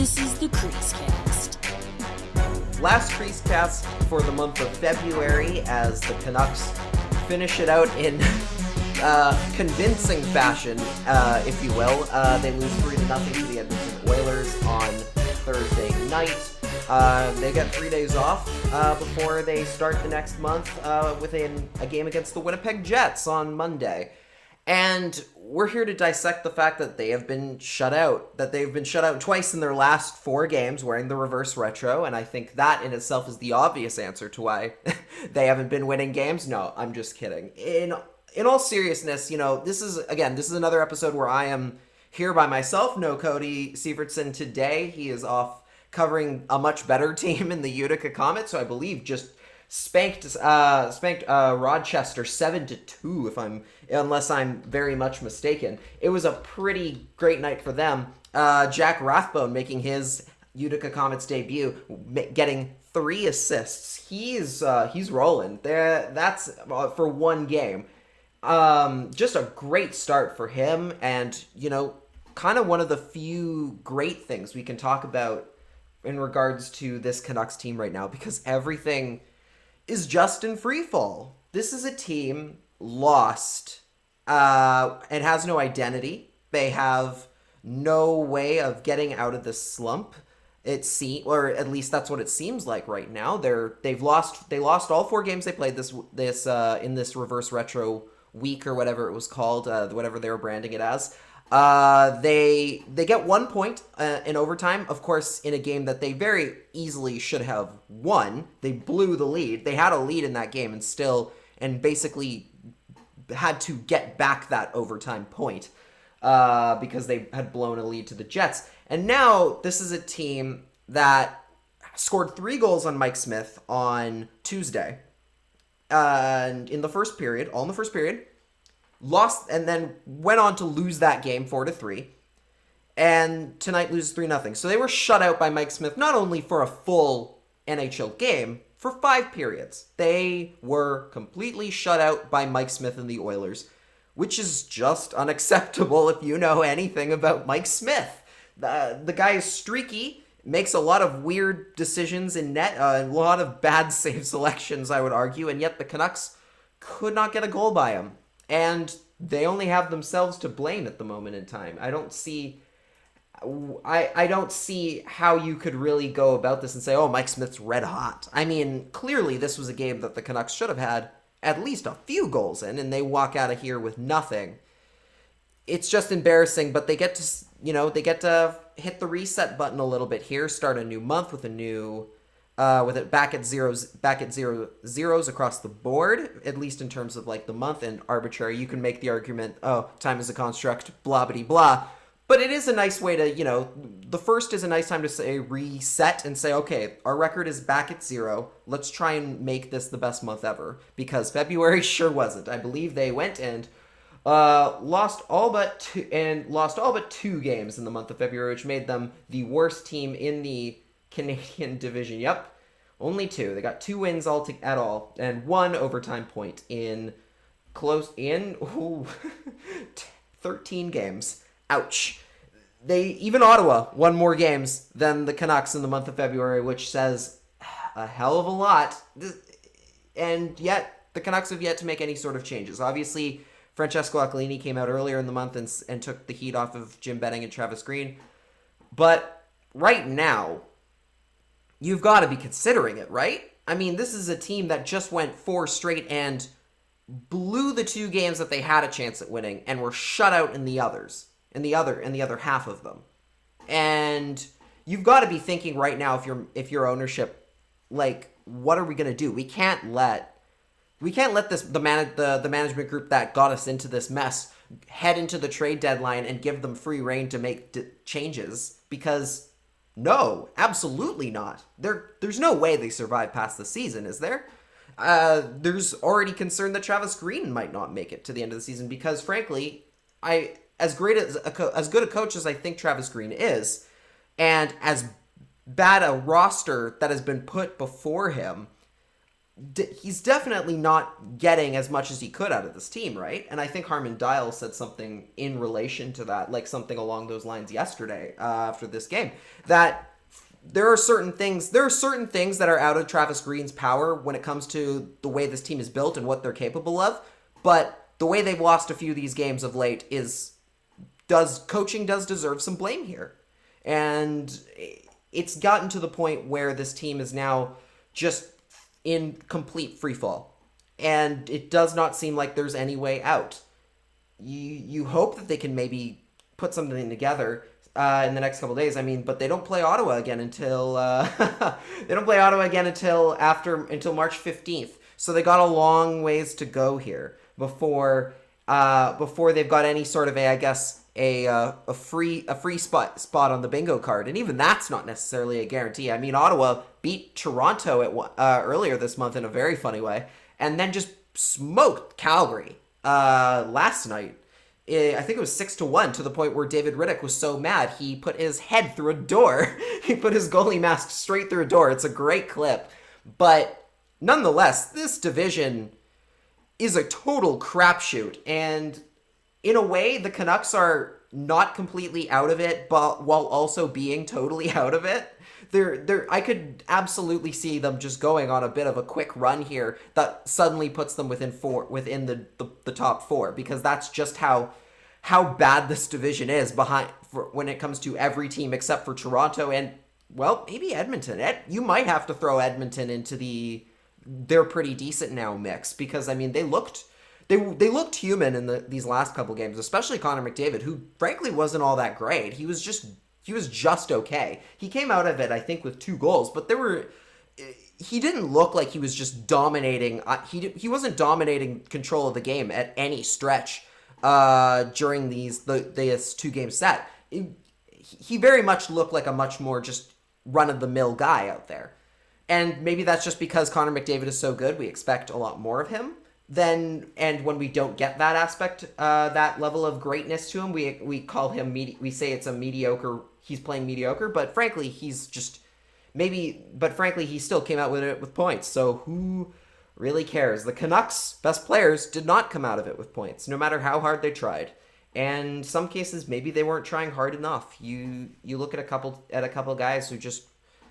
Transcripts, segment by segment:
This is the CreaseCast. Last CreaseCast for the month of February as the Canucks finish it out in convincing fashion, if you will. They lose 3-0 to the Edmonton Oilers on Thursday night. They get 3 days off before they start the next month within a game against the Winnipeg Jets on Monday. And we're here to dissect the fact that they have been shut out, that they've been shut out twice in their last 4 games wearing the reverse retro, and I think that in itself is the obvious answer to why they haven't been winning games. No, I'm just kidding. In all seriousness, this is another episode where I am here by myself. No Cody Sievertson today. He is off covering a much better team in the Utica Comets, so I believe just spanked Rochester 7-2 unless I'm very much mistaken. It was a pretty great night for them. Jack Rathbone making his Utica Comets debut, getting 3 assists. He's rolling. That's for one game. Just a great start for him, and kind of one of the few great things we can talk about in regards to this Canucks team right now, because everything is just in free fall. This is a team lost. It has no identity. They have no way of getting out of this slump. Or at least that's what it seems like right now. They lost all 4 games they played this in this reverse retro week, or whatever it was called, whatever they were branding it as. They get 1 point in overtime, of course, in a game that they very easily should have won. They blew the lead. They had a lead in that game and basically had to get back that overtime point because they had blown a lead to the Jets. And now this is a team that scored 3 goals on Mike Smith on Tuesday, and in the first period, lost, and then went on to lose that game 4-3, and tonight loses 3-0. So they were shut out by Mike Smith, not only for a full NHL game, for 5 periods. They were completely shut out by Mike Smith and the Oilers, which is just unacceptable if you know anything about Mike Smith. The guy is streaky, makes a lot of weird decisions in net, a lot of bad save selections, I would argue, and yet the Canucks could not get a goal by him. And they only have themselves to blame at the moment in time. I don't see how you could really go about this and say, oh, Mike Smith's red hot. I mean, clearly this was a game that the Canucks should have had at least a few goals in, and they walk out of here with nothing. It's just embarrassing, but they get to hit the reset button a little bit here, start a new month with with it back at zeros across the board, at least in terms of like the month, and arbitrary. You can make the argument, oh, time is a construct, blah, blah, blah. But it is a nice way to, the first is a nice time to say reset and say, okay, our record is back at 0. Let's try and make this the best month ever, because February sure wasn't. I believe they went and lost all but 2 games in the month of February, which made them the worst team in the Canadian division. Yep, only 2. They got 2 wins at all, and 1 overtime point in 13 games. Ouch. Even Ottawa won more games than the Canucks in the month of February, which says a hell of a lot. And yet the Canucks have yet to make any sort of changes. Obviously, Francesco Lachlan came out earlier in the month and took the heat off of Jim Benning and Travis Green. But right now, you've got to be considering it, right? I mean, this is a team that just went 4 straight and blew the 2 games that they had a chance at winning and were shut out in the other half of them. And you've got to be thinking right now, if your ownership, like, what are we going to do? We can't let the management group that got us into this mess head into the trade deadline and give them free rein to make changes, because no, absolutely not. There's no way they survive past the season, is there? There's already concern that Travis Green might not make it to the end of the season, because frankly, as good a coach as I think Travis Green is, and as bad a roster that has been put before him, he's definitely not getting as much as he could out of this team, right? And I think Harman Dial said something in relation to that, like something along those lines yesterday after this game, that there are certain things that are out of Travis Green's power when it comes to the way this team is built and what they're capable of. But the way they've lost a few of these games of late coaching does deserve some blame here. And it's gotten to the point where this team is now just in complete free fall. And it does not seem like there's any way out. You hope that they can maybe put something together in the next couple of days. I mean, but they don't play Ottawa again until until March 15th. So they got a long ways to go here before they've got any sort of a free spot on the bingo card. And even that's not necessarily a guarantee. I mean, Ottawa beat Toronto earlier this month in a very funny way, and then just smoked Calgary last night. I think it was 6-1, to the point where David Riddick was so mad he put his head through a door. He put his goalie mask straight through a door. It's a great clip. But nonetheless, this division is a total crapshoot. And in a way, the Canucks are not completely out of it, but while also being totally out of it. I could absolutely see them just going on a bit of a quick run here that suddenly puts them within the top four, because that's just how bad this division is when it comes to every team except for Toronto and, well, maybe Edmonton. You might have to throw Edmonton into they're pretty decent now mix, because I mean they looked human in these last couple games, especially Connor McDavid, who frankly wasn't all that great. He was just okay. He came out of it, I think, with 2 goals, but he didn't look like he was just dominating. He wasn't dominating control of the game at any stretch during this 2-game set. He very much looked like a much more just run-of-the-mill guy out there. And maybe that's just because Connor McDavid is so good, we expect a lot more of him. And when we don't get that aspect, that level of greatness to him, we call him we say it's a mediocre. He's playing mediocre, but frankly, he still came out with it with points. So who really cares? The Canucks' best players did not come out of it with points, no matter how hard they tried. And in some cases, maybe they weren't trying hard enough. You look at a couple guys who just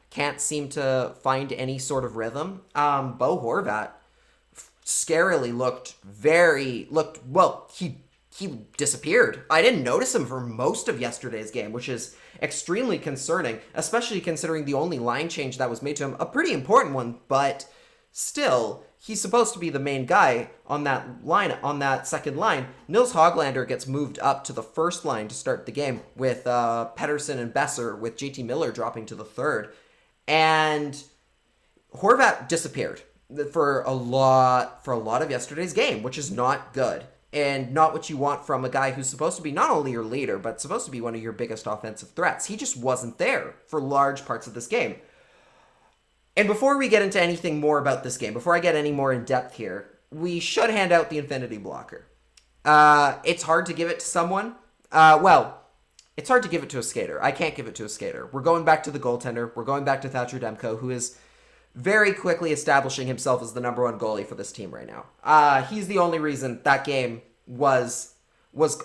can't seem to find any sort of rhythm. Bo Horvat scarily he disappeared. I didn't notice him for most of yesterday's game, which is extremely concerning, especially considering the only line change that was made to him, a pretty important one, but still, he's supposed to be the main guy on that second line. Nils Hoglander gets moved up to the first line to start the game with Pettersson and Besser, with JT Miller dropping to the third, and Horvat disappeared for a lot of yesterday's game, which is not good. And not what you want from a guy who's supposed to be not only your leader, but supposed to be one of your biggest offensive threats. He just wasn't there for large parts of this game. And before we get into anything more about this game, before I get any more in depth here, we should hand out the Infinity Blocker. It's hard to give it to someone. It's hard to give it to a skater. I can't give it to a skater. We're going back to the goaltender. We're going back to Thatcher Demko, who is very quickly establishing himself as the number 1 goalie for this team right now. He's the only reason that game was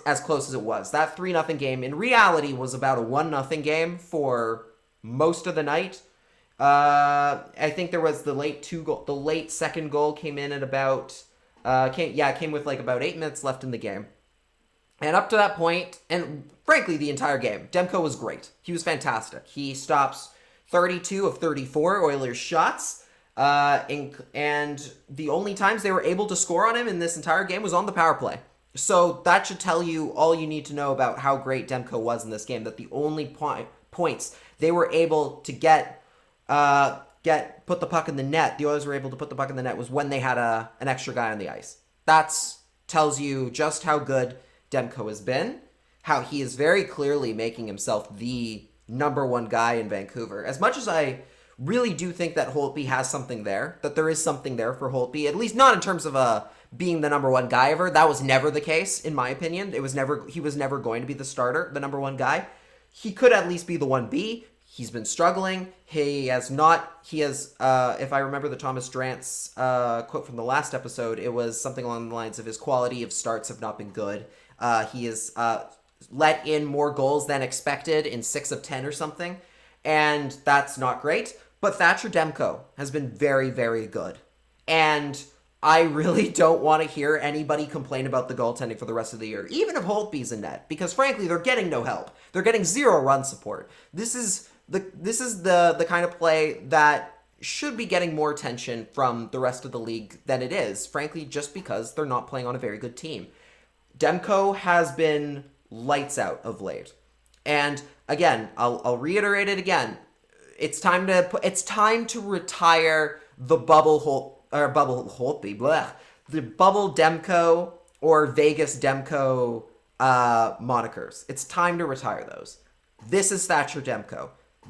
as close as it was. That 3-0 game, in reality, was about a 1-0 game for most of the night. I think there was the late second goal came in at about, came with like about 8 minutes left in the game. And up to that point, and frankly, the entire game, Demko was great. He was fantastic. He stops 32 of 34 Oilers shots, and the only times they were able to score on him in this entire game was on the power play. So that should tell you all you need to know about how great Demko was in this game, that the only points they were able to put the puck in the net, the Oilers were able to put the puck in the net, was when they had an extra guy on the ice. That tells you just how good Demko has been, how he is very clearly making himself the number 1 guy in Vancouver. As much as I really do think that Holtby has something there, that there is something there for Holtby, at least not in terms of being the number 1 guy ever. That was never the case, in my opinion. He was never going to be the starter, the number 1 guy. He could at least be the 1B. He's been struggling. If I remember the Thomas Drance quote from the last episode, it was something along the lines of his quality of starts have not been good. He has let in more goals than expected in 6 of 10 or something, and that's not great. But Thatcher Demko has been very, very good. And I really don't want to hear anybody complain about the goaltending for the rest of the year, even if Holtby's in net, because frankly, they're getting no help. They're getting 0 run support. This is the kind of play that should be getting more attention from the rest of the league than it is, frankly, just because they're not playing on a very good team. Demko has been lights out of late. And again, I'll reiterate it again. It's time to retire the bubble Holtby, the bubble Demko or Vegas Demko monikers. It's time to retire those. This is Thatcher Demko.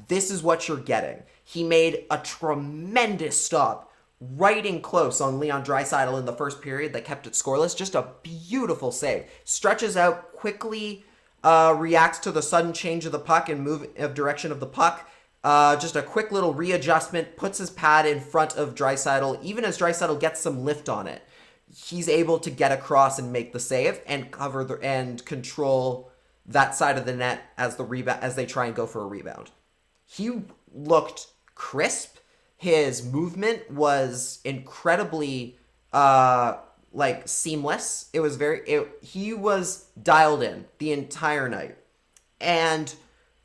This is what you're getting. He made a tremendous stop right in close on Leon Draisaitl in the first period that kept it scoreless. Just a beautiful save. Stretches out quickly, reacts to the sudden change of the puck and move of direction of the puck. Just a quick little readjustment, puts his pad in front of Draisaitl. Even as Draisaitl gets some lift on it, he's able to get across and make the save and cover and control that side of the net as they try and go for a rebound. He looked crisp. His movement was incredibly seamless. He was dialed in the entire night. And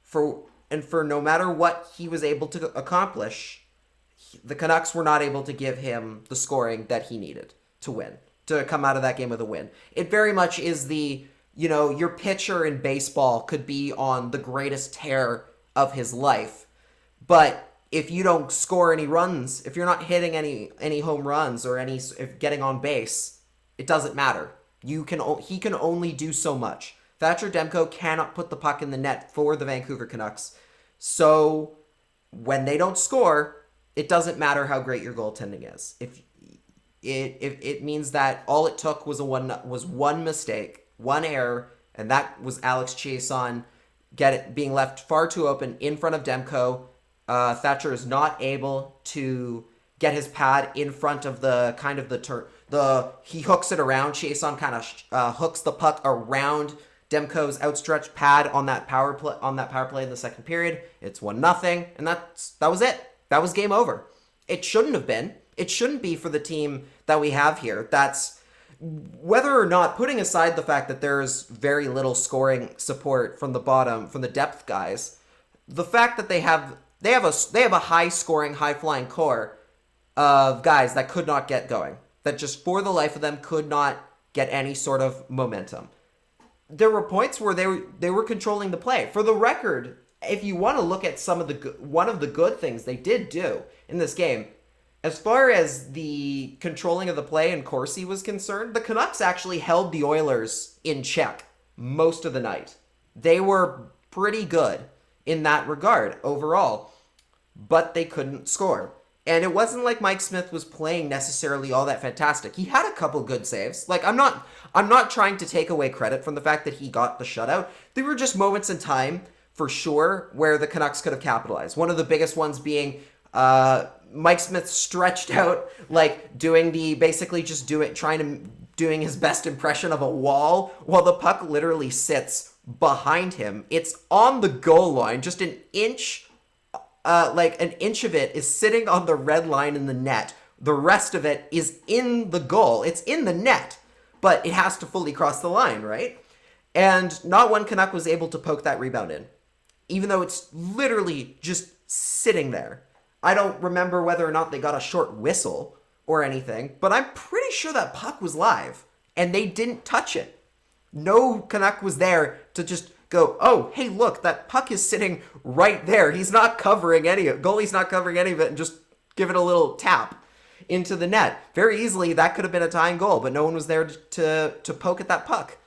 for no matter what he was able to accomplish, the Canucks were not able to give him the scoring that he needed to win, to come out of that game with a win. It very much is your pitcher in baseball could be on the greatest tear of his life, but if you don't score any runs, if you're not hitting any home runs or if getting on base, it doesn't matter. He can only do so much. Thatcher Demko cannot put the puck in the net for the Vancouver Canucks. So when they don't score, it doesn't matter how great your goaltending is. If it means that all it took was one mistake, one error, and that was Alex Chiasson being left far too open in front of Demko. Thatcher is not able to get his pad in front of he hooks it around. Chiasson kind of hooks the puck around Demko's outstretched pad on that power play in the second period. It's 1-0, and that was it. That was game over. It shouldn't have been. It shouldn't be for the team that we have here. That's whether or not, putting aside the fact that there's very little scoring support from the bottom, from the depth guys, the fact that they have a high scoring, high flying core of guys that could not get going, that just for the life of them could not get any sort of momentum. There were points where they were controlling the play. For the record, if you want to look at one of the good things they did do in this game, as far as the controlling of the play and Corsi was concerned, the Canucks actually held the Oilers in check most of the night. They were pretty good in that regard overall, but they couldn't score. And it wasn't like Mike Smith was playing necessarily all that fantastic. He had a couple good saves. I'm not trying to take away credit from the fact that he got the shutout. There were just moments in time, for sure, where the Canucks could have capitalized. One of the biggest ones being Mike Smith stretched out, doing his best impression of a wall while the puck literally sits behind him. It's on the goal line, just an inch of it is sitting on the red line in the net. The rest of it is in the goal. It's in the net, but it has to fully cross the line, right? And not one Canuck was able to poke that rebound in, even though it's literally just sitting there. I don't remember whether or not they got a short whistle or anything, but I'm pretty sure that puck was live, and they didn't touch it. No Canuck was there to just go, oh, hey, look, that puck is sitting right there. He's not covering any of it. Goalie's not covering any of it, and just give it a little tap into the net. Very easily, that could have been a tying goal, but no one was there to poke at that puck.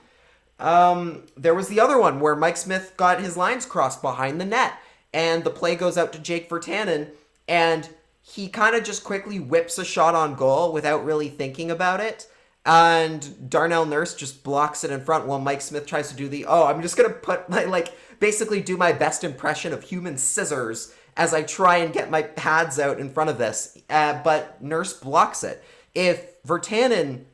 There was the other one where Mike Smith got his lines crossed behind the net, and the play goes out to Jake Virtanen, and he kind of just quickly whips a shot on goal without really thinking about it. And Darnell Nurse just blocks it in front while Mike Smith tries to do I'm just going to put my, basically do my best impression of human scissors as I try and get my pads out in front of this. But Nurse blocks it. If Virtanen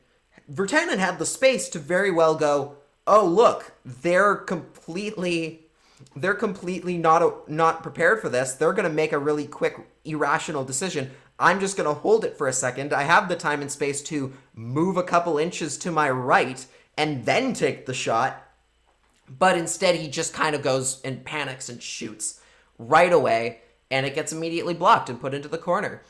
had the space to very well go, oh, look, they're completely not prepared for this. They're going to make a really quick, irrational decision. I'm just going to hold it for a second. I have the time and space to move a couple inches to my right and then take the shot. But instead, he just kind of goes and panics and shoots right away, and it gets immediately blocked and put into the corner.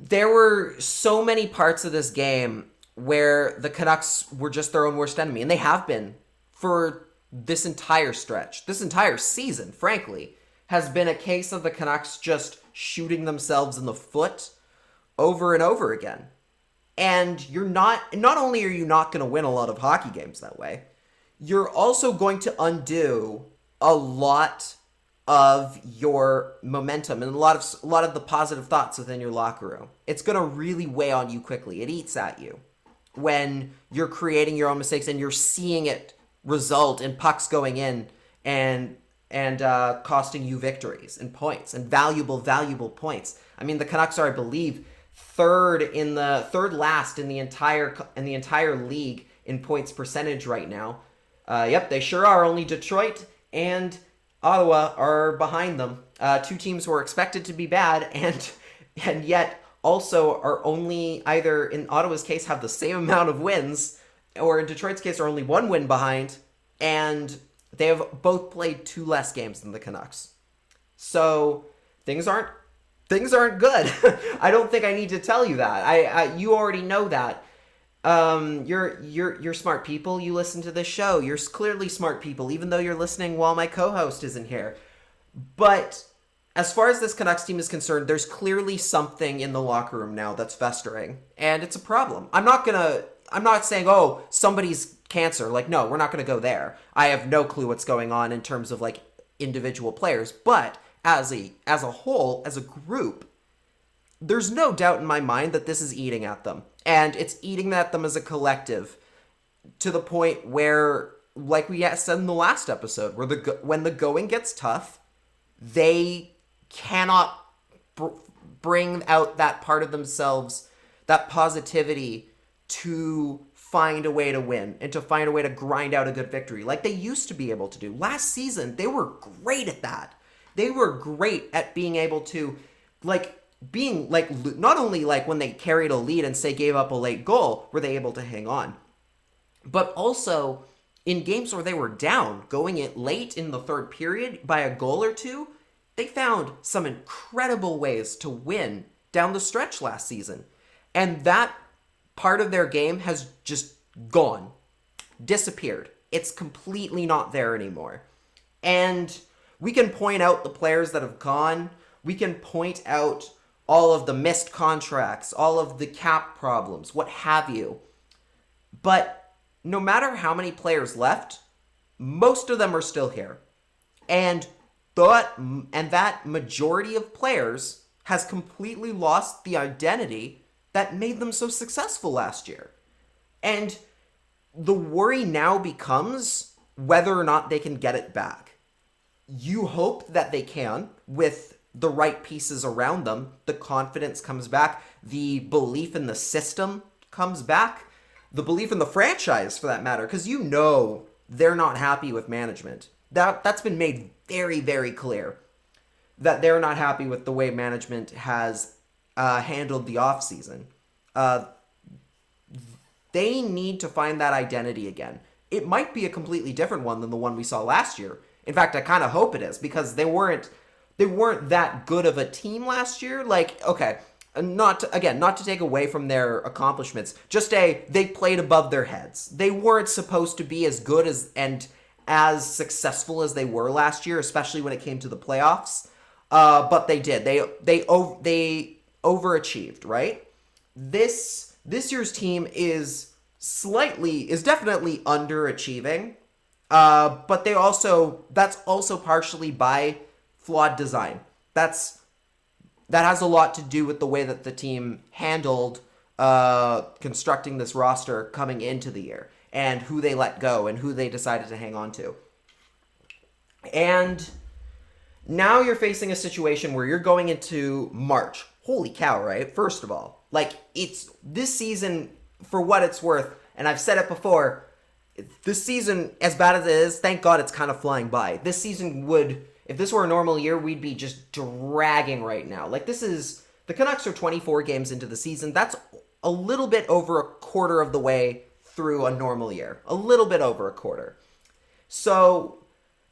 There were so many parts of this game where the Canucks were just their own worst enemy, and they have been for this entire stretch. This entire season, frankly, has been a case of the Canucks just shooting themselves in the foot over and over again. And not only are you not going to win a lot of hockey games that way, you're also going to undo a lot of your momentum and a lot of the positive thoughts within your locker room. It's going to really weigh on you quickly. It eats at you when you're creating your own mistakes and you're seeing it result in pucks going in and costing you victories and points and valuable points. I mean, the Canucks are, I believe, third last in the entire league in points percentage right now. Yep, they sure are. Only Detroit and Ottawa are behind them. Two teams who are expected to be bad and yet also are only either in Ottawa's case have the same amount of wins, or in Detroit's case are only one win behind, and they have both played 2 less games than the Canucks. So things aren't good. I don't think I need to tell you that. You already know that. You're smart people. You listen to this show. You're clearly smart people, even though you're listening while my co-host isn't here. But as far as this Canucks team is concerned, there's clearly something in the locker room now that's festering, and it's a problem. I'm not saying, oh, somebody's cancer. No, we're not going to go there. I have no clue what's going on in terms of individual players, but as a whole, as a group, there's no doubt in my mind that this is eating at them. And it's eating at them as a collective to the point where, like we said in the last episode, where when the going gets tough, they cannot bring out that part of themselves, that positivity, to find a way to win and to find a way to grind out a good victory like they used to be able to do. Last season, they were great at that. They were great at being able to, not only when they carried a lead and say gave up a late goal, were they able to hang on, but also in games where they were down, going it late in the third period by a goal or two, they found some incredible ways to win down the stretch last season. And that part of their game has just gone, disappeared. It's completely not there anymore. And we can point out the players that have gone. We can point out all of the missed contracts, all of the cap problems, what have you. But no matter how many players left, most of them are still here. And that majority of players has completely lost the identity that made them so successful last year. And the worry now becomes whether or not they can get it back. You hope that they can with the right pieces around them. The confidence comes back. The belief in the system comes back. The belief in the franchise, for that matter, because they're not happy with management. That's been made very, very clear that they're not happy with the way management has handled the offseason. They need to find that identity again. It might be a completely different one than the one we saw last year. In fact, I kind of hope it is, because they weren't that good of a team last year. Not to take away from their accomplishments, they played above their heads. They weren't supposed to be as good and as successful as they were last year, especially when it came to the playoffs. But they did. They overachieved, right? This year's team is definitely underachieving. But that's also partially by flawed design. That has a lot to do with the way that the team handled constructing this roster coming into the year, and who they let go and who they decided to hang on to. And now you're facing a situation where you're going into March. Holy cow, right? First of all, like, it's this season, for what it's worth, and I've said it before, this season, as bad as it is, thank God it's kind of flying by. This season would, if this were a normal year, we'd be just dragging right now. Like, the Canucks are 24 games into the season. That's a little bit over a quarter of the way through a normal year. A little bit over a quarter. So,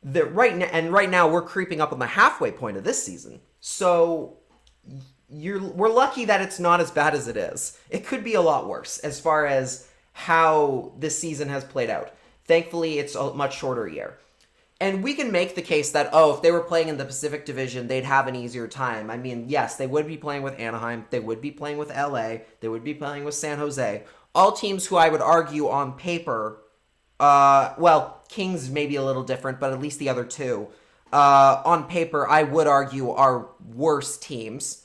right now we're creeping up on the halfway point of this season. So, we're lucky that it's not as bad as it is. It could be a lot worse as far as how this season has played out. Thankfully, it's a much shorter year. And we can make the case that, if they were playing in the Pacific Division, they'd have an easier time. I mean, yes, they would be playing with Anaheim. They would be playing with LA. They would be playing with San Jose. All teams who I would argue on paper, Kings may be a little different, but at least the other two, on paper, I would argue are worse teams.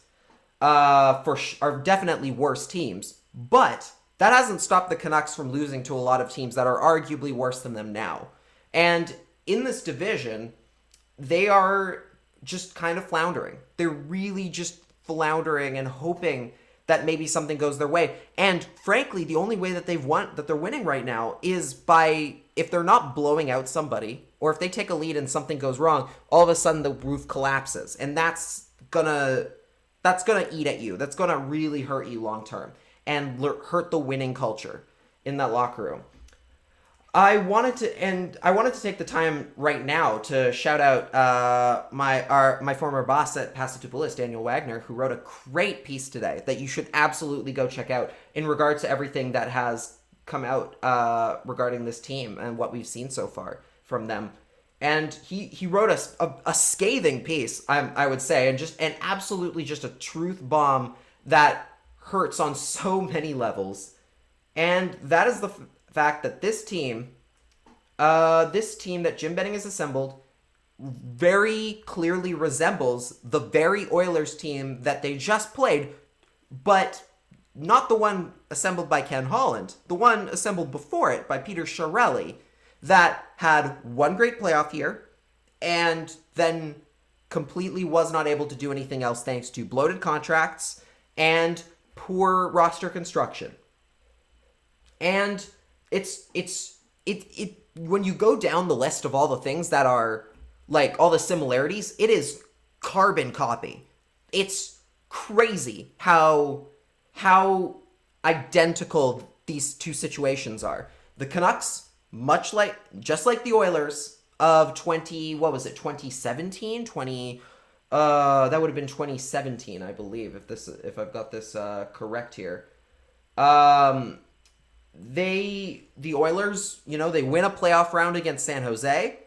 Are definitely worse teams. But that hasn't stopped the Canucks from losing to a lot of teams that are arguably worse than them now. And in this division, they are just kind of floundering. They're really just floundering and hoping that maybe something goes their way. And frankly, the only way that they're winning right now is by, if they're not blowing out somebody, or if they take a lead and something goes wrong, all of a sudden the roof collapses. And that's gonna eat at you. That's gonna really hurt you long term and hurt the winning culture in that locker room. I wanted to take the time right now to shout out my former boss at Pasatopolis, Daniel Wagner, who wrote a great piece today that you should absolutely go check out in regards to everything that has come out regarding this team and what we've seen so far from them. And he wrote a scathing piece, I would say, and absolutely just a truth bomb that hurts on so many levels. And that is the fact that this team that Jim Benning has assembled very clearly resembles the very Oilers team that they just played, but not the one assembled by Ken Holland, the one assembled before it by Peter Chiarelli, that had one great playoff year and then completely was not able to do anything else thanks to bloated contracts and poor roster construction. And it's when you go down the list of all the things that are, like, all the similarities, it is carbon copy. It's crazy how identical these two situations are. The Canucks, just like the Oilers of 2017? That would have been 2017, I believe, if I've got this correct here. The Oilers, they win a playoff round against San Jose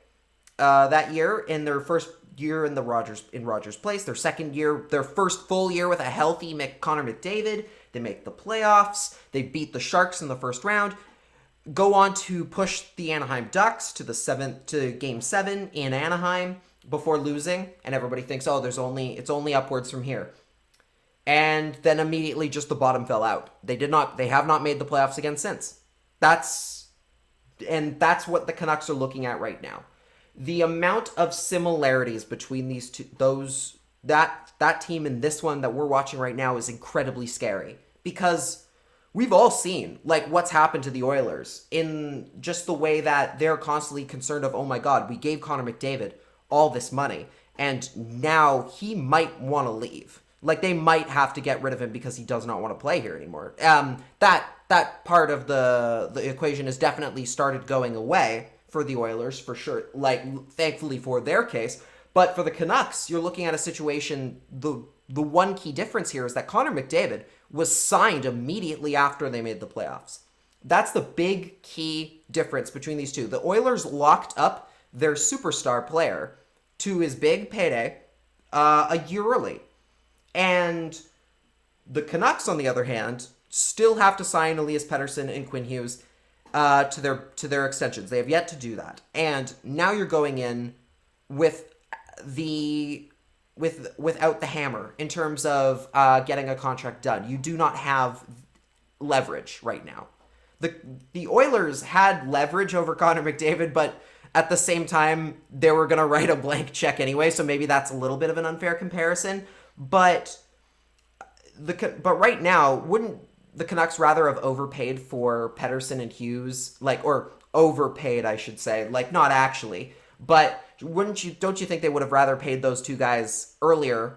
that year in their first year in Rogers Place. Their first full year with a healthy Connor McDavid. They make the playoffs. They beat the Sharks in the first round. Go on to push the Anaheim Ducks to Game 7 in Anaheim before losing, and everybody thinks, it's only upwards from here. And then immediately just the bottom fell out. They have not made the playoffs again since. That's what the Canucks are looking at right now. The amount of similarities between these two, that team and this one that we're watching right now is incredibly scary, because we've all seen, like, what's happened to the Oilers in just the way that they're constantly concerned of, oh my God, we gave Connor McDavid all this money, and now he might want to leave. Like, they might have to get rid of him because he does not want to play here anymore. That part of the equation has definitely started going away for the Oilers, for sure. Like, thankfully for their case. But for the Canucks, you're looking at a situation, the one key difference here is that Connor McDavid was signed immediately after they made the playoffs. That's the big key difference between these two. The Oilers locked up their superstar player to his big payday a year early. And the Canucks, on the other hand, still have to sign Elias Pettersson and Quinn Hughes to their extensions. They have yet to do that. And now you're going in without the hammer in terms of getting a contract done. You do not have leverage right now. The Oilers had leverage over Connor McDavid, but at the same time, they were going to write a blank check anyway, so maybe that's a little bit of an unfair comparison. But right now, wouldn't the Canucks rather have overpaid for Pettersson and Hughes, or overpaid, I should say, not actually, but don't you think they would have rather paid those two guys earlier,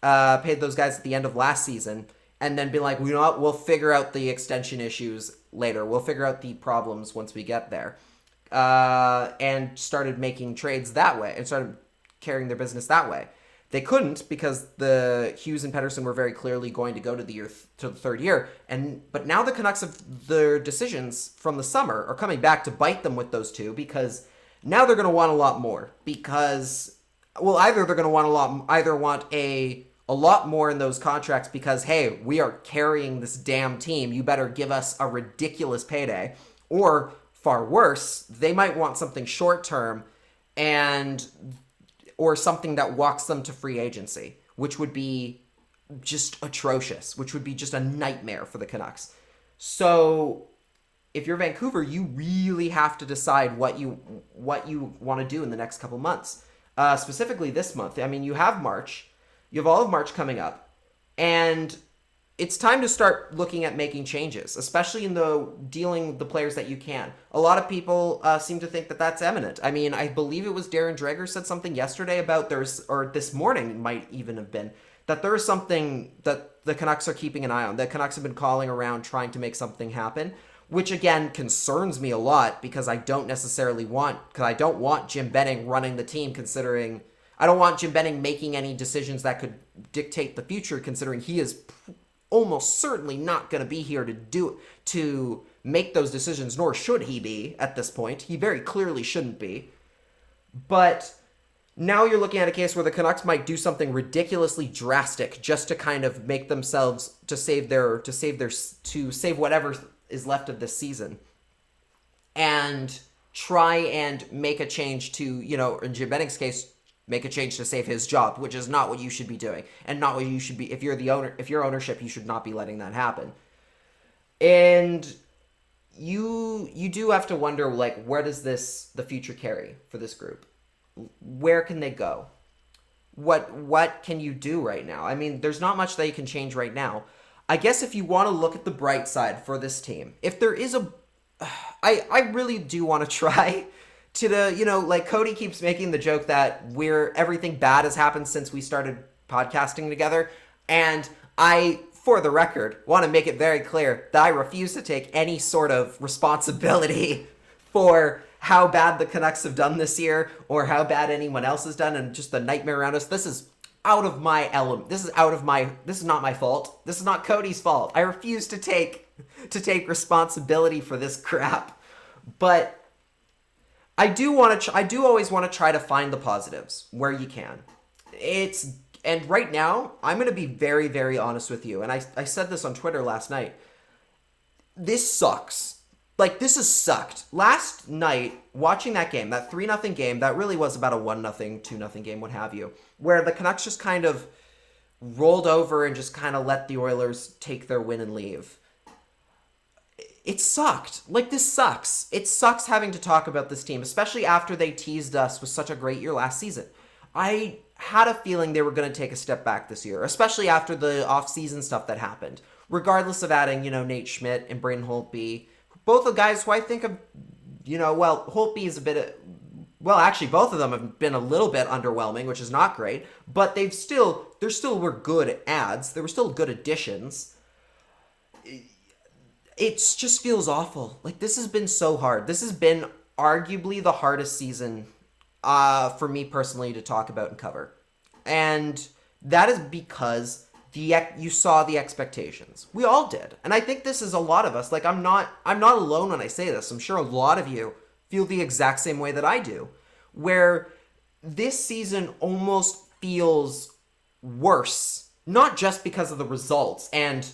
paid those guys at the end of last season, and then be like, you know what, we'll figure out the extension issues later. We'll figure out the problems once we get there. And started making trades that way and started carrying their business that way. They couldn't because the Hughes and Pettersson were very clearly going to go to the third year. But now the Canucks have their decisions from the summer are coming back to bite them with those two, because now they're going to want a lot more, because, well, either they're going to want a lot more in those contracts because, hey, we are carrying this damn team. You better give us a ridiculous payday. Or far worse, they might want something short term or something that walks them to free agency, which would be just atrocious, which would be just a nightmare for the Canucks. So if you're Vancouver, you really have to decide what you want to do in the next couple months. Specifically this month. I mean, you have March. You have all of March coming up. And it's time to start looking at making changes, especially in dealing with the players that you can. A lot of people seem to think that that's imminent. I mean, I believe it was Darren Dreger said something yesterday about or this morning might even have been, that there is something that the Canucks are keeping an eye on. The Canucks have been calling around trying to make something happen, which again concerns me a lot because I don't want Jim Benning running the team, considering I don't want Jim Benning making any decisions that could dictate the future, considering he is almost certainly not going to be here to make those decisions, nor should he be at this point. He very clearly shouldn't be. But now you're looking at a case where the Canucks might do something ridiculously drastic just to kind of make themselves to save whatever is left of this season, and try and make a change to, in Jim Benning's case, make a change to save his job, which is not what you should be doing, and not what you should be. If you're ownership, you should not be letting that happen. And you do have to wonder, where does the future carry for this group? Where can they go? What can you do right now? I mean, there's not much that you can change right now. I guess if you want to look at the bright side for this team, if there is I really do want to try to Cody keeps making the joke that everything bad has happened since we started podcasting together. And I, for the record, want to make it very clear that I refuse to take any sort of responsibility for how bad the Canucks have done this year or how bad anyone else has done and just the nightmare around us. This is out of my element. This is not my fault. This is not Cody's fault. I refuse to take responsibility for this crap. But I do always want to try to find the positives where you can. And right now, I'm going to be very, very honest with you. And I said this on Twitter last night. This sucks. This has sucked. Last night, watching that game, that 3-0 game, that really was about a 1-0, 2-0 game, what have you, where the Canucks just kind of rolled over and just kind of let the Oilers take their win and leave. It sucked. This sucks. It sucks having to talk about this team, especially after they teased us with such a great year last season. I had a feeling they were going to take a step back this year, especially after the off-season stuff that happened. Regardless of adding, Nate Schmidt and Braden Holtby, both the guys who I think of, Holtby is actually both of them have been a little bit underwhelming, which is not great, but they still were good adds. They were still good additions. It just feels awful. This has been so hard. This has been arguably the hardest season for me personally to talk about and cover. And that is because you saw the expectations. We all did. And I think this is a lot of us. I'm not alone when I say this. I'm sure a lot of you feel the exact same way that I do, where this season almost feels worse, not just because of the results. And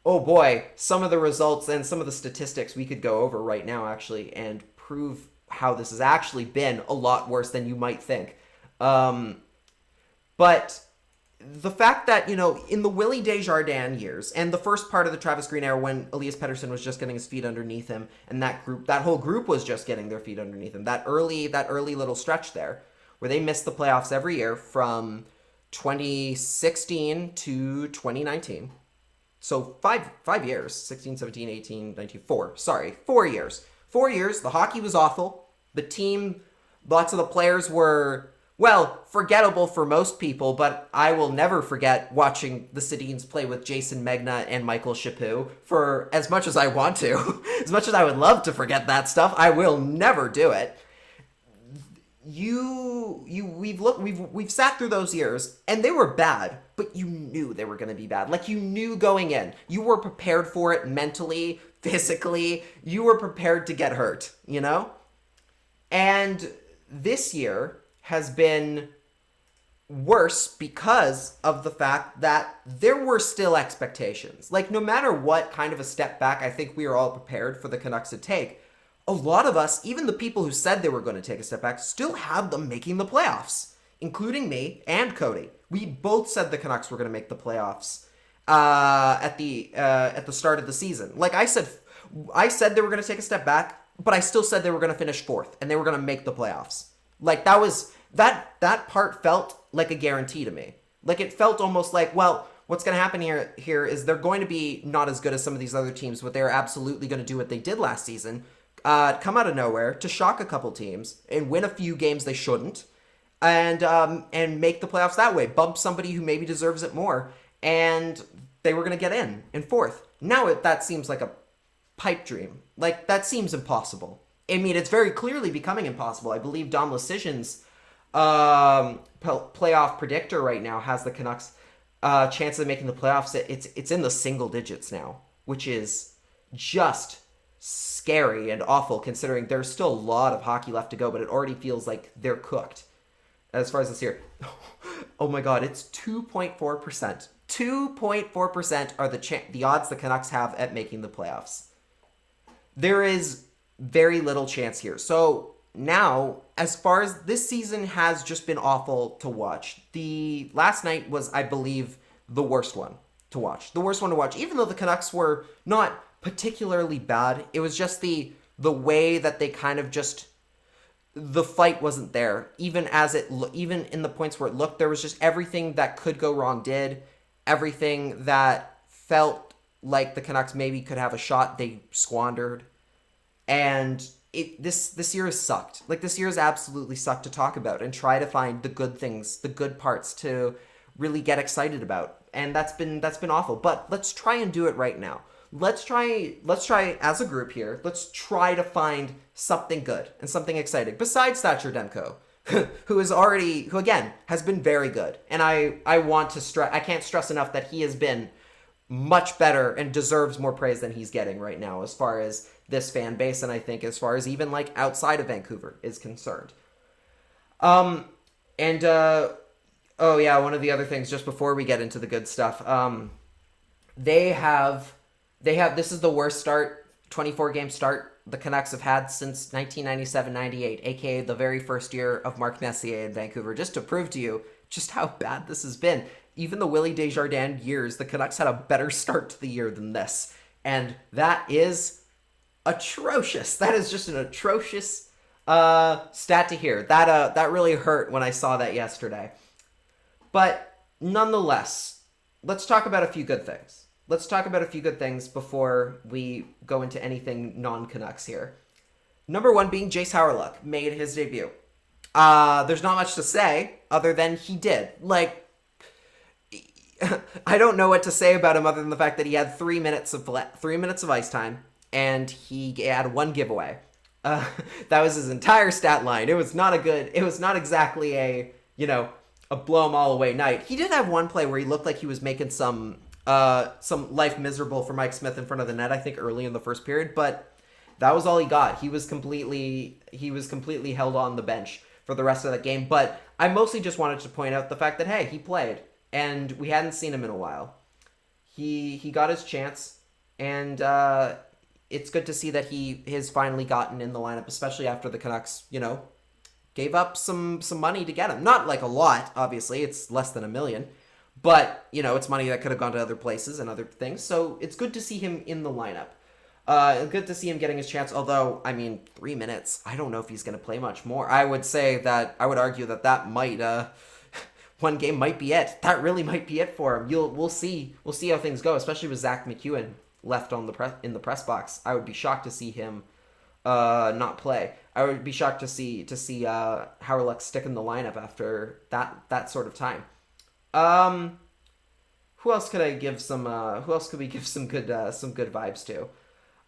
oh boy, some of the results and some of the statistics we could go over right now actually and prove how this has actually been a lot worse than you might think. But the fact that, in the Willie Desjardins years and the first part of the Travis Green era when Elias Pettersson was just getting his feet underneath him and that whole group was just getting their feet underneath him, that early little stretch there where they missed the playoffs every year from 2016 to 2019. So five years, 16, 17, 18, 19, 4 years. 4 years, the hockey was awful. The team, lots of the players were, well, forgettable for most people, but I will never forget watching the Sedins play with Jason Megna and Michael Chaput for as much as I want to. As much as I would love to forget that stuff, I will never do it. We've sat through those years, and they were bad, but you knew they were going to be bad. Like, you knew going in. You were prepared for it mentally, physically. You were prepared to get hurt, And this year has been worse because of the fact that there were still expectations. Like, no matter what kind of a step back I think we are all prepared for the Canucks to take, a lot of us, even the people who said they were going to take a step back, still had them making the playoffs, including me and Cody. We both said the Canucks were going to make the playoffs at the start of the season. Like I said they were going to take a step back, but I still said they were going to finish fourth and they were going to make the playoffs. Like, that part felt like a guarantee to me. Like, it felt almost like, well, what's going to happen here is they're going to be not as good as some of these other teams, but they're absolutely going to do what they did last season. Come out of nowhere to shock a couple teams and win a few games they shouldn't, and make the playoffs that way. Bump somebody who maybe deserves it more, and they were going to get in fourth. Now that seems like a pipe dream. Like, that seems impossible. I mean, it's very clearly becoming impossible. I believe Dom Luszczyszyn's playoff predictor right now has the Canucks' chance of making the playoffs. It's in the single digits now, which is just scary and awful considering there's still a lot of hockey left to go, but it already feels like they're cooked as far as this year. Oh my god, it's 2.4%. 2.4% are the odds the Canucks have at making the playoffs. There is very little chance here. So now, as far as this season has just been awful to watch. The last night was, I believe, the worst one to watch. The worst one to watch, even though the Canucks were not particularly bad. It was just the way that they kind of just, the fight wasn't there. Even in the points where it looked, there was just everything that could go wrong did. Everything that felt like the Canucks maybe could have a shot, they squandered. And this year has sucked. Like, this year has absolutely sucked to talk about and try to find the good things, the good parts to really get excited about. And that's been awful. But let's try and do it right now. Let's try as a group here. Let's try to find something good and something exciting besides Thatcher Demko, who again has been very good. And I want to stress, I can't stress enough that he has been much better and deserves more praise than he's getting right now as far as this fan base, and I think as far as even like outside of Vancouver is concerned. Oh yeah, one of the other things just before we get into the good stuff, they have this is the worst 24 game start the Canucks have had since 1997-98, aka the very first year of Mark Messier in Vancouver, just to prove to you just how bad this has been. Even the Willie Desjardins years, the Canucks had a better start to the year than this, and that is atrocious. That is just an atrocious stat to hear. That really hurt when I saw that yesterday. But nonetheless, let's talk about a few good things. Let's talk about a few good things before we go into anything non-Canucks here. Number one being Jace Hawryluk made his debut. There's not much to say other than he did. Like, I don't know what to say about him other than the fact that he had 3 minutes of ice time and he had one giveaway. That was his entire stat line. It was not exactly a blow 'em all away night. He did have one play where he looked like he was making some life miserable for Mike Smith in front of the net, I think early in the first period, but that was all he got. He was completely held on the bench for the rest of that game. But I mostly just wanted to point out the fact that, hey, he played and we hadn't seen him in a while. He got his chance, and it's good to see that he has finally gotten in the lineup, especially after the Canucks, gave up some money to get him. Not like a lot, obviously. It's less than $1 million. But, it's money that could have gone to other places and other things. So it's good to see him in the lineup. Good to see him getting his chance. Although, 3 minutes, I don't know if he's going to play much more. I would argue that might, one game might be it. That really might be it for him. We'll see how things go, especially with Zach McEwen left in the press box. I would be shocked to see him not play. I would be shocked to see Hawryluk stick in the lineup after that sort of time. Who else could I give some? Who else could we give some good vibes to?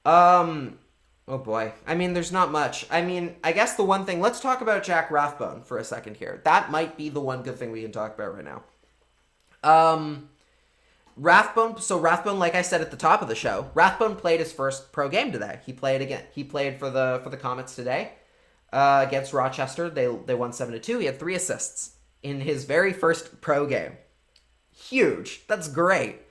Oh boy. There's not much. I guess the one thing. Let's talk about Jack Rathbone for a second here. That might be the one good thing we can talk about right now. Rathbone. So Rathbone, like I said at the top of the show, Rathbone played his first pro game today. He played again. He played for the Comets today against Rochester. They won 7-2. He had 3 assists in his very first pro game. Huge. That's great.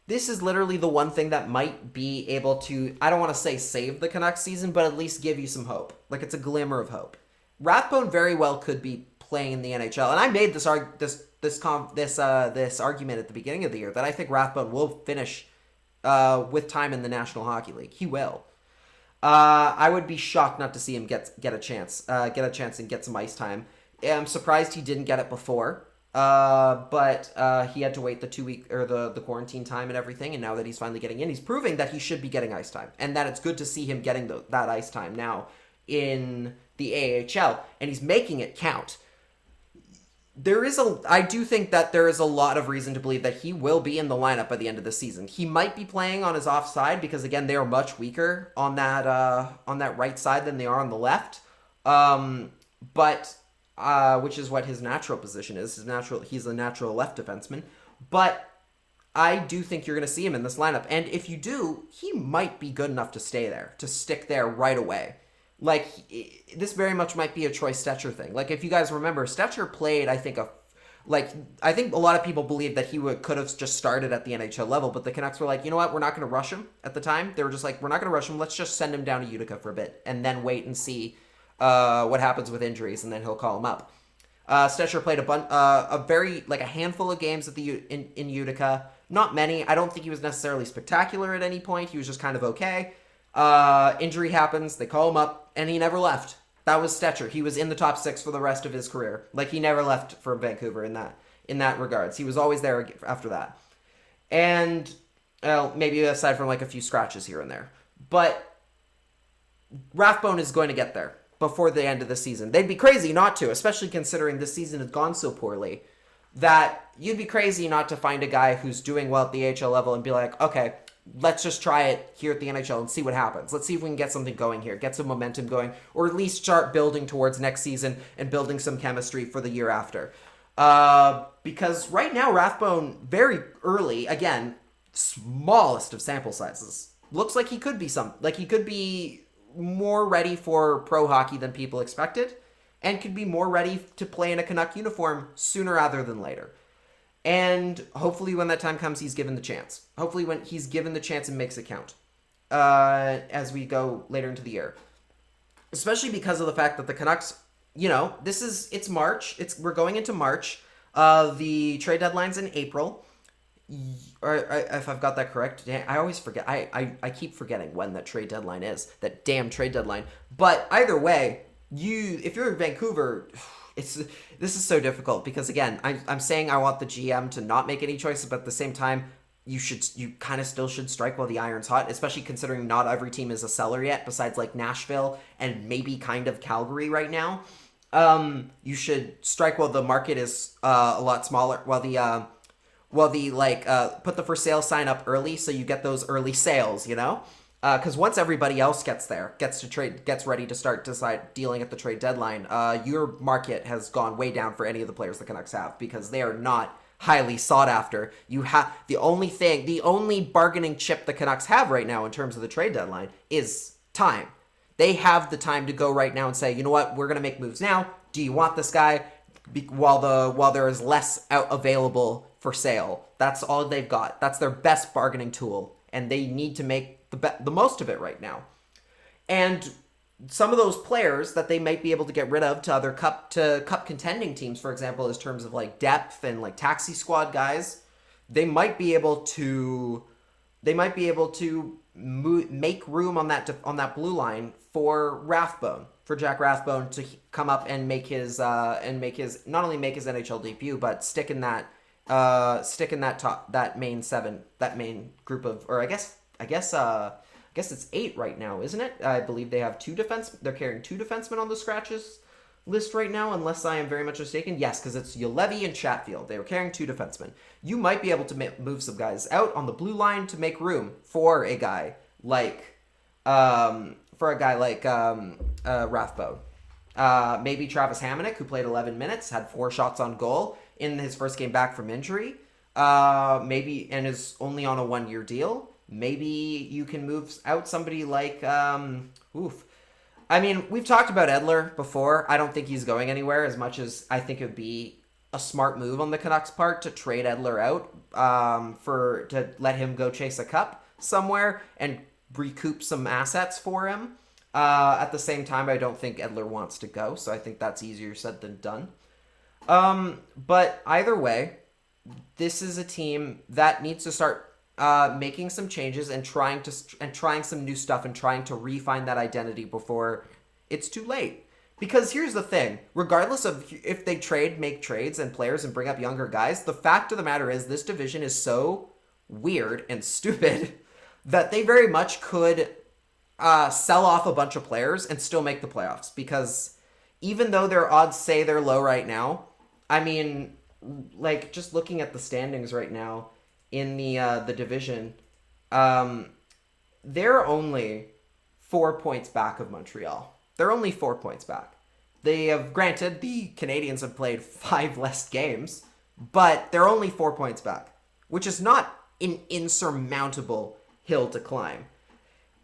This is literally the one thing that might be able to, I don't want to say save the Canucks season, but at least give you some hope. Like, it's a glimmer of hope. Rathbone very well could be playing in the NHL, and I made this argument at the beginning of the year that I think Rathbone will finish with time in the National Hockey League. He will. I would be shocked not to see him get a chance and get some ice time. I'm surprised he didn't get it before. But he had to wait the 2-week or the quarantine time and everything, and now that he's finally getting in, he's proving that he should be getting ice time, and that it's good to see him getting that ice time now in the AHL, and he's making it count. I do think that there is a lot of reason to believe that he will be in the lineup by the end of the season. He might be playing on his offside because, again, they are much weaker on that right side than they are on the left. But which is what his natural position is. He's a natural left defenseman. But I do think you're going to see him in this lineup. And if you do, he might be good enough to stay there, to stick there right away. Like, this very much might be a Troy Stecher thing. Like, if you guys remember, Stecher played, I think a lot of people believe that he could have just started at the NHL level, but the Canucks were like, you know what, we're not going to rush him at the time. They were just like, we're not going to rush him. Let's just send him down to Utica for a bit and then wait and see what happens with injuries, and then he'll call him up. Stecher played a handful of games in Utica. Not many. I don't think he was necessarily spectacular at any point. He was just kind of okay. Injury happens, they call him up, and he never left. That was Stecher. He was in the top 6 for the rest of his career. Like, he never left for Vancouver in that regards. He was always there after that. And, maybe aside from like a few scratches here and there. But Rathbone is going to get there before the end of the season. They'd be crazy not to, especially considering this season has gone so poorly, that you'd be crazy not to find a guy who's doing well at the AHL level and be like, okay, let's just try it here at the NHL and see what happens. Let's see if we can get something going here, get some momentum going, or at least start building towards next season and building some chemistry for the year after. Because right now, Rathbone, very early, again, smallest of sample sizes, looks like he could be more ready for pro hockey than people expected, and could be more ready to play in a Canuck uniform sooner rather than later. And hopefully when that time comes, he's given the chance. Hopefully when he's given the chance and makes it count as we go later into the year. Especially because of the fact that the Canucks, it's March. We're going into March. The trade deadline's in April. Or if I've got that correct, I always forget. I keep forgetting when that trade deadline is. That damn trade deadline. But either way, if you're in Vancouver, this is so difficult because, again, I'm saying I want the GM to not make any choices, but at the same time, you kind of still should strike while the iron's hot, especially considering not every team is a seller yet, besides like Nashville and maybe kind of Calgary right now. You should strike while the market is a lot smaller, while the put the for sale sign up early so you get those early sales, because once everybody else gets ready to start dealing at the trade deadline, your market has gone way down for any of the players the Canucks have, because they are not highly sought after. You have the only bargaining chip the Canucks have right now in terms of the trade deadline is time. They have the time to go right now and say, you know what, we're going to make moves now. Do you want this guy? While there is less available for sale. That's all they've got. That's their best bargaining tool, and they need to make the most of it right now. And some of those players that they might be able to get rid of to other cup contending teams, for example, in terms of like depth and like taxi squad guys, they might be able to make room on that blue line for Rathbone, for Jack Rathbone to come up and make his not only make his NHL debut, but stick in that main group of, or I guess it's 8 right now, isn't it? I believe they have they're carrying 2 defensemen on the scratches list right now, unless I am very much mistaken. Yes, because it's Ulevi and Chatfield. They were carrying 2 defensemen. You might be able to move some guys out on the blue line to make room for a guy like Rathbone. Maybe Travis Hamonic, who played 11 minutes, had 4 shots on goal in his first game back from injury. Maybe, and is only on a 1-year deal. Maybe you can move out somebody like, I mean, we've talked about Edler before. I don't think he's going anywhere, as much as I think it would be a smart move on the Canucks' part to trade Edler out to let him go chase a cup somewhere and recoup some assets for him. At the same time, I don't think Edler wants to go, so I think that's easier said than done. But either way, this is a team that needs to start making some changes and trying some new stuff and trying to refine that identity before it's too late. Because here's the thing, regardless of if they make trades and players and bring up younger guys, the fact of the matter is this division is so weird and stupid that they very much could sell off a bunch of players and still make the playoffs. Because even though their odds say they're low right now, I mean, like, just looking at the standings right now in the division, they're only 4 points back of Montreal. They're only 4 points back. They have, granted, the Canadiens have played 5 less games, but they're only 4 points back, which is not an insurmountable hill to climb.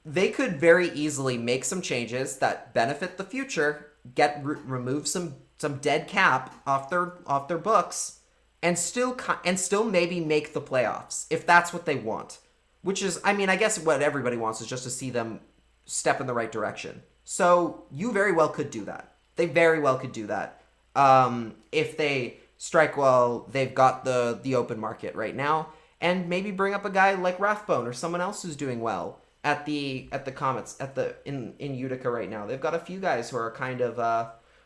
They could very easily make some changes that benefit the future, remove some dead cap off their books, and still maybe make the playoffs if that's what they want. Which is, I mean, I guess what everybody wants is just to see them step in the right direction. So you very well could do that. They very well could do that if they strike while they've got the open market right now, and maybe bring up a guy like Rathbone or someone else who's doing well at the Comets in Utica right now. They've got a few guys who are kind of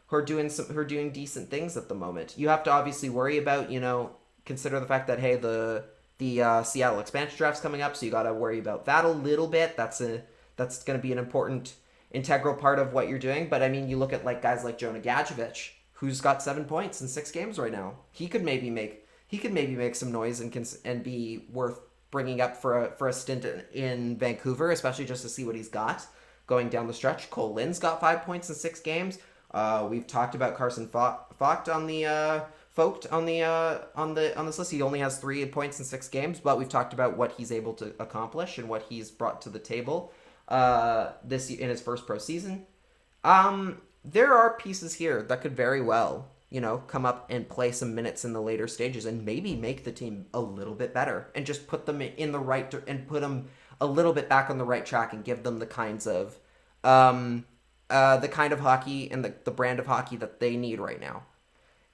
who are doing decent things at the moment. You have to obviously worry about, consider the fact that, hey, the Seattle expansion draft's coming up, so you got to worry about that a little bit. That's going to be an important integral part of what you're doing. But I mean, you look at like guys like Jonah Gadjevich, who's got 7 points in 6 games right now. He could maybe make some noise and be worth bringing up for a stint in Vancouver, especially just to see what he's got going down the stretch. Cole Lynn's got 5 points in 6 games. We've talked about Carson Vogt on this list. He only has 3 points in 6 games, but we've talked about what he's able to accomplish and what he's brought to the table this in his first pro season. There are pieces here that could very well, come up and play some minutes in the later stages and maybe make the team a little bit better and just put them in the right and put them a little bit back on the right track and give them the kinds of the kind of hockey and the brand of hockey that they need right now,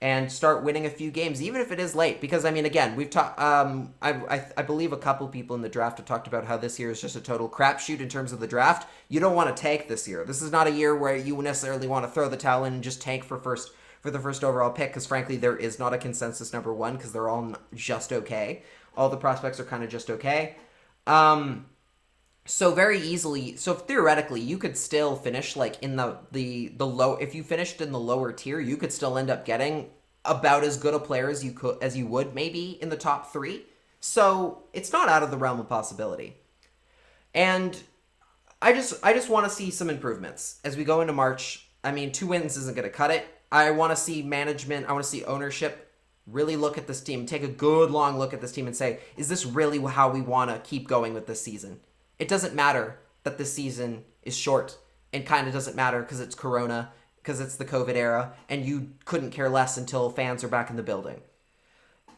and start winning a few games, even if it is late. Because I mean, again, we've talked. I believe a couple people in the draft have talked about how this year is just a total crapshoot in terms of the draft. You don't want to tank this year. This is not a year where you necessarily want to throw the towel in and just tank for the first overall pick. Because frankly, there is not a consensus number 1 because they're all just okay. All the prospects are kind of just okay. So theoretically, you could still finish like in the low. If you finished in the lower tier, you could still end up getting about as good a player as you would maybe in the top 3. So it's not out of the realm of possibility. And I just want to see some improvements as we go into March. I mean, 2 wins isn't going to cut it. I want to see management. I want to see ownership really look at this team, take a good long look at this team, and say, is this really how we want to keep going with this season? It doesn't matter that this season is short, and kind of doesn't matter because it's Corona, because it's the COVID era, and you couldn't care less until fans are back in the building.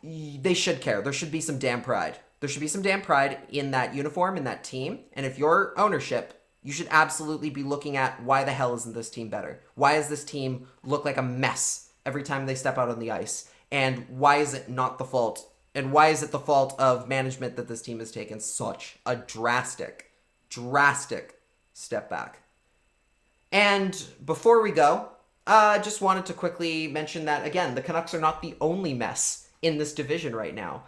They should care. There should be some damn pride. There should be some damn pride in that uniform, in that team. And if your ownership You should absolutely be looking at why the hell isn't this team better? Why does this team look like a mess every time they step out on the ice? And why is it not the fault? And why is it the fault of management that this team has taken such a drastic step back? And before we go, I just wanted to quickly mention that, again, the Canucks are not the only mess in this division right now.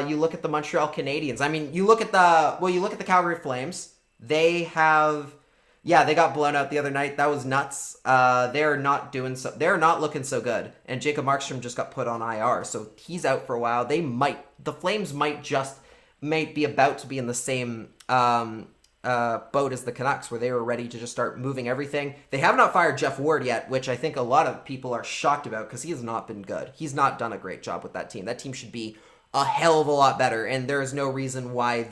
You look at the Montreal Canadiens. I mean, you look at the Calgary Flames. They got blown out the other night. That was nuts. They're not looking so good. And Jacob Markstrom just got put on IR, so he's out for a while. The Flames might be about to be in the same boat as the Canucks, where they were ready to just start moving everything. They have not fired Jeff Ward yet, which I think a lot of people are shocked about because he has not been good. He's not done a great job with that team. That team should be a hell of a lot better, and there is no reason why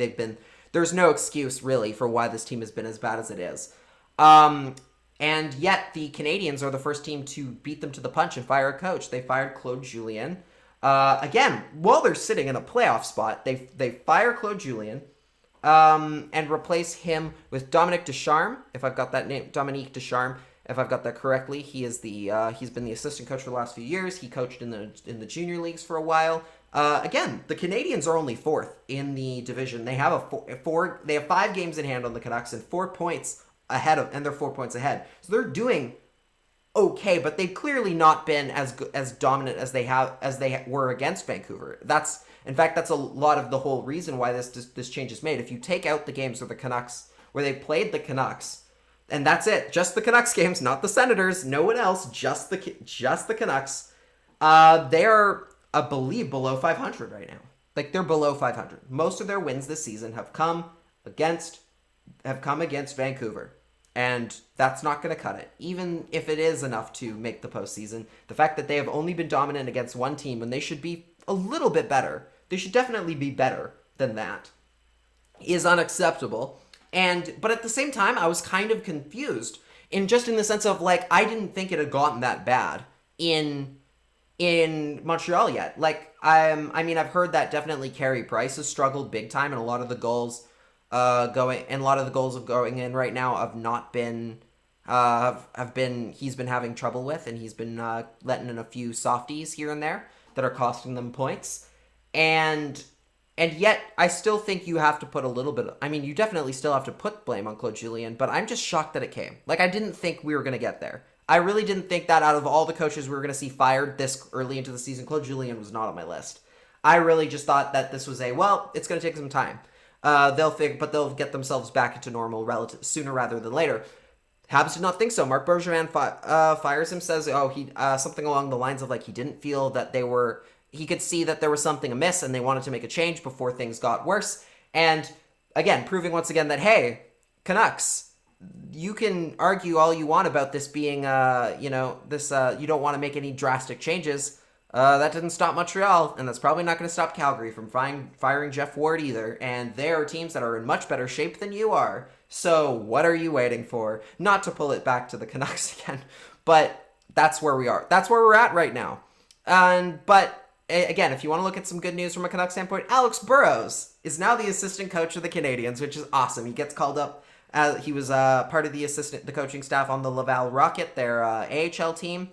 there's no excuse really for why this team has been as bad as it is. And yet the Canadiens are the first team to beat them to the punch and fire a coach. They fired Claude Julien. Again, while they're sitting in a playoff spot, they fire Claude Julien and replace him with Dominique Ducharme, if I've got that name, Dominique Ducharme, if I've got that correctly. He's been the assistant coach for the last few years. He coached in the junior leagues for a while. Again, the Canadiens are only fourth in the division. They have they have 5 games in hand on the Canucks and 4 points ahead and they're 4 points ahead. So they're doing okay, but they've clearly not been as dominant as they were against Vancouver. That's a lot of the whole reason why this change is made. If you take out the games where they played the Canucks, and that's it, just the Canucks games, not the Senators, no one else, just the Canucks, they are, I believe, below 500 right now. Like, they're below 500. Most of their wins this season have come against Vancouver. And that's not going to cut it. Even if it is enough to make the postseason, the fact that they have only been dominant against one team when they should be a little bit better, they should definitely be better than that, is unacceptable. But at the same time, I was kind of confused in the sense of, like, I didn't think it had gotten that bad in Montreal yet. Like, I've heard that definitely Carey Price has struggled big time, and a lot of the goals going in right now have not been he's been having trouble with, and he's been letting in a few softies here and there that are costing them points. And yet, I still think you have to put you definitely still have to put blame on Claude Julien, but I'm just shocked that it came. Like, I didn't think we were going to get there. I really didn't think that out of all the coaches we were going to see fired this early into the season, Claude Julien was not on my list. I really just thought that this was it's going to take some time. They'll get themselves back into normal sooner rather than later. Habs did not think so. Marc Bergevin fires him, says, something along the lines of, like, he didn't feel that he could see that there was something amiss and they wanted to make a change before things got worse. And again, proving once again that, hey, Canucks, you can argue all you want about this being, you don't want to make any drastic changes. That didn't stop Montreal, and that's probably not going to stop Calgary from firing Jeff Ward either. And there are teams that are in much better shape than you are. So what are you waiting for? Not to pull it back to the Canucks again, but that's where we are. That's where we're at right now. But again, if you want to look at some good news from a Canucks standpoint, Alex Burrows is now the assistant coach of the Canadiens, which is awesome. He gets called up. He was part of the coaching staff on the Laval Rocket, their AHL team.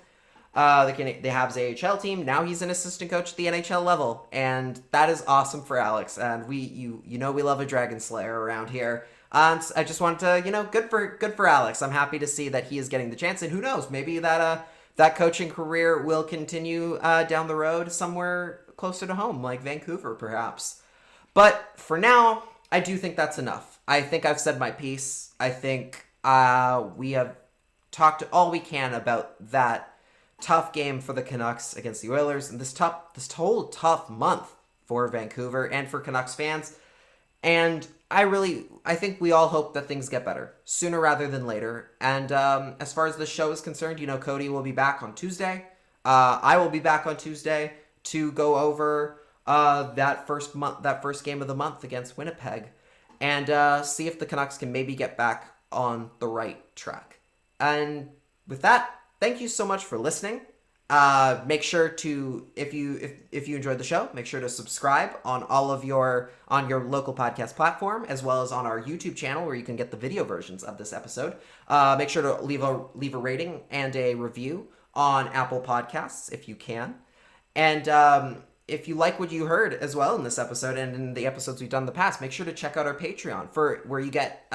The Habs AHL team. Now he's an assistant coach at the NHL level, and that is awesome for Alex. And we love a Dragon Slayer around here. I just want to, good for Alex. I'm happy to see that he is getting the chance, and who knows, maybe that coaching career will continue down the road somewhere closer to home, like Vancouver, perhaps. But for now, I do think that's enough. I think I've said my piece. I think we have talked all we can about that tough game for the Canucks against the Oilers, and this whole tough month for Vancouver and for Canucks fans. And I think we all hope that things get better sooner rather than later. And as far as the show is concerned, Cody will be back on Tuesday. I will be back on Tuesday to go over that first game of the month against Winnipeg, and see if the Canucks can maybe get back on the right track. And with that, thank you so much for listening. Make sure to, if you enjoyed the show, make sure to subscribe on your local podcast platform, as well as on our YouTube channel where you can get the video versions of this episode. Make sure to leave a rating and a review on Apple Podcasts if you can. And if you like what you heard as well in this episode and in the episodes we've done in the past, make sure to check out our Patreon where you get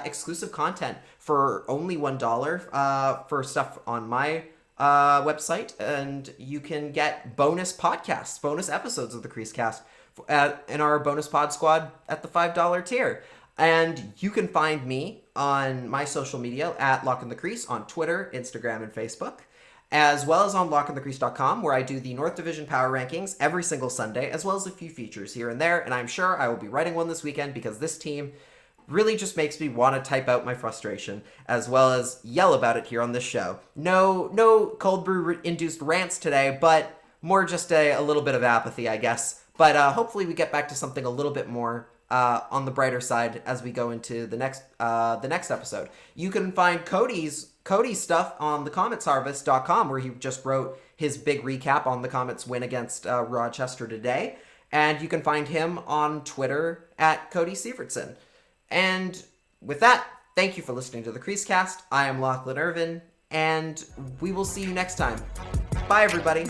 exclusive content for only $1 for stuff on my website, and you can get bonus podcasts, bonus episodes of the CreaseCast in our bonus pod squad at the $5 tier. And you can find me on my social media at Lock in the Crease on Twitter, Instagram, and Facebook, as well as on lockinthecrease.com, where I do the North Division Power Rankings every single Sunday, as well as a few features here and there. And I'm sure I will be writing one this weekend because this team really just makes me want to type out my frustration, as well as yell about it here on this show. No cold brew induced rants today, but more just a little bit of apathy, I guess. But hopefully we get back to something a little bit more on the brighter side as we go into the next episode. You can find Cody's stuff on thecometsharvest.com, where he just wrote his big recap on the Comets' win against Rochester today. And you can find him on Twitter at Cody Sievertson. And with that, thank you for listening to the CreaseCast. I am Lachlan Irvin, and we will see you next time. Bye, everybody.